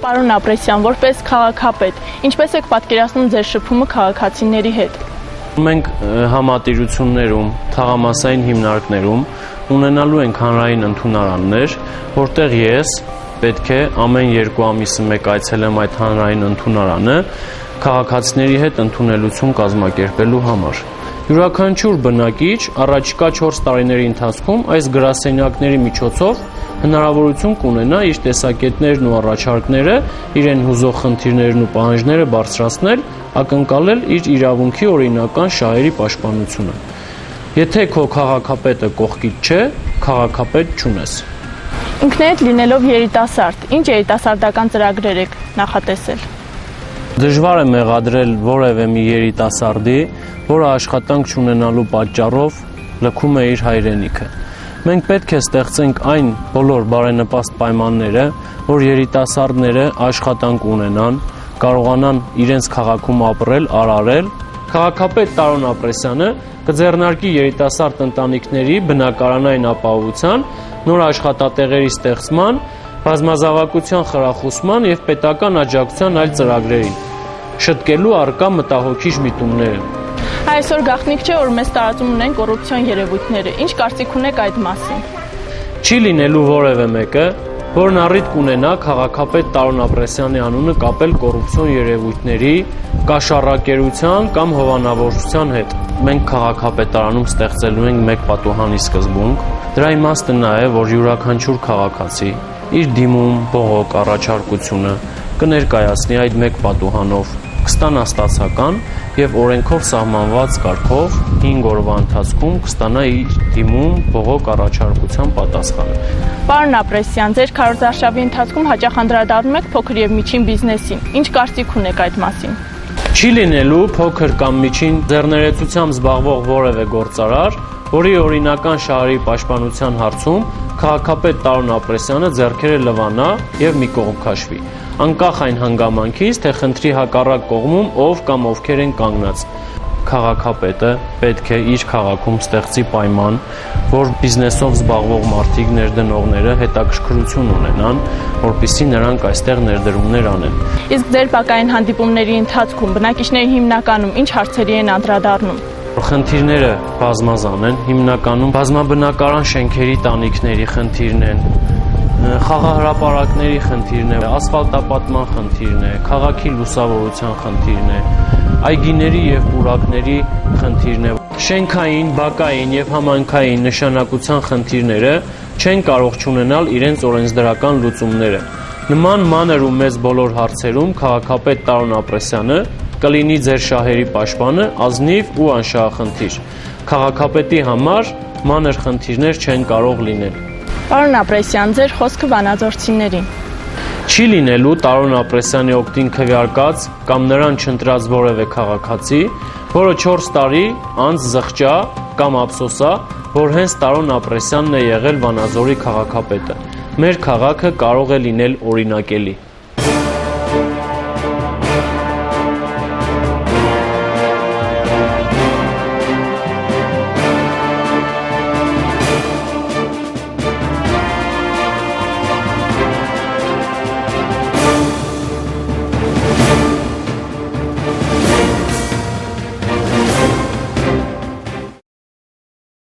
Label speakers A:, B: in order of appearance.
A: Պարոն Ապրեսյան, որպես քաղաքապետ, ինչպես եք պատկերացնում ձեր շփումը քաղաքացիների հետ։
B: Մենք համատիրություններում, թաղամասային հիմնարկներում ունենալու ենք հանրային ընդունարաններ, որտեղ ես պետք է ամեն 2 ամիսը մեկ այցելեմ այդ հանրային ընդունարանը քաղաքացիների հետ ընդունելություն կազմակերպելու համար։ Յուրաքանչյուր բնակիչ առաջիկա 4 տարիների ընթացքում այս գրասենյակների միջոցով հնարավորություն կունենա իր տեսակետներն ու առաջարկները, իրեն հուզող խնդիրներն ու պահանջները բարձրացնել, ակնկալել իր իրավունքի օրինական շահերի պաշտպանությունը։ Եթե քո քաղաքապետը կողքիդ չէ, քաղաքապետ չունես։
A: Ինքներդ լինելով երիտասարդ, ինչ երիտասարդական ծրագրեր եք նախատեսել։
B: Դժվար է մեղադրել որևէ մի երիտասարդի, որը աշխատանք չունենալու պատճառով լքում է իր հայրենիքը։ Մենք պետք է ստեղծենք այն բոլոր բարենպաստ պայմանները, որ երիտասարդները աշխատանք ունենան, կարողանան իրենց քաղաքում ապրել, արարել։ Քաղաքապետ Տարոն Ապրեսյանը կձեռնարկի երիտասարդ ընտանիքների բնակարանային ապահովության, նոր աշխատատեղերի ստեղծման, բազմազավակության խրախուսման և պետական աջակցության այլ ծրագրերին, շտկելու առկա մտահոգիչ միտումները։
A: Այսօր գաղտնիք չէ, որ մեծ տարածում ունեն կոռուպցիոն երևույթները։ Ինչ կարծիք ունեք այդ մասին։
B: Չի լինելու որևէ մեկը, որն առիթ կունենա քաղաքապետ Տարոն Ապրեսյանի անունը կապել կոռուպցիոն երևույթների, կաշառակերության կամ հովանավորչության հետ։ Մենք քաղաքապետարանում ստեղծելու ենք մեկ պատուհանի սկզբունք։ Դրա իմաստը նա է, որ յուրաքանչյուր քաղաքացի իր դիմում, բողոք, առաջարկությունը կներկայացնի այդ մեկ պատուհանով, կստանա ստացական և օրենքով սահմանված կարգով 5 օրվա ընթացքում կստանա իր դիմում, բողոք, առաջարկության պատասխանը։
A: Պարոն Ապրեսյան, ձեր քարոզարշավի ընթացքում հաճախ անդրադառնում եք փոքր և միջին բիզնեսին։ Ինչ կարծիք ունեք այդ մասին։
B: Չի լինելու փոքր կամ միջին ձեռներեցությամբ զբաղվող որևէ գործարար, որի օրինական շահերի պաշտպանության հարցում քաղաքապետ Տարոն Ապրեսյանը ձեռքերը լվանա և մի կողմ քաշվի, անկախ այն հանգամանքից, թե խնդրի հակառակ կողմում ով կամ ովքեր են կանգնած։ Քաղաքապետը պետք է իր քաղաքում ստեղծի պայման, որ բիզնեսով զբաղվող մարդիկ, ներդնողները հետաքրքրություն ունենան, որպեսզի նրանք այստեղ ներդրումներ անեն։
A: Իսկ ձեր բակային հանդիպումների ընթացքում բնակիչների հիմնականում ինչ հարցերի են անդրադառնում։
B: Խնդիրները բազմազան են, հիմնականում բազմաբնակարան շենքերի տանիքների խնդիրն են, խաղահրապարակների խնդիրն է, ասֆալտապատման խնդիրն է, քաղաքի լուսավորության խնդիրն է, այգիների և պուրակների խնդիրն է, շենքային, բակային և համայնքային նշանակության խնդիրները չեն կարող չունենալ իրենց օրենսդրական լուծումները։ Նման մանր ու մեծ բոլոր հարցերում քաղաքապետ Տարոն Ապրեսյանը կլինի ձեր շահերի պաշտպանը, ազնիվ ու անշահախնդիր։ Քաղաքապետի համար մանր խնդիրներ չեն կարող լինել։
A: Պարոն Ապրեսյան, ձեր խոսքը վանաձորցիներին։
B: Չի լինելու Տարոն Ապրեսյանի օգտին քվեարկած կամ նրան չընտրած որևէ քաղաքացի, որը 4 տարի անց զղջա կամ ափսոսա, որ հենց Տարոն Ապրեսյանն է եղել Վանաձորի քաղաքապետը։ Մեր քաղաքը կարող է լինել օրինակելի։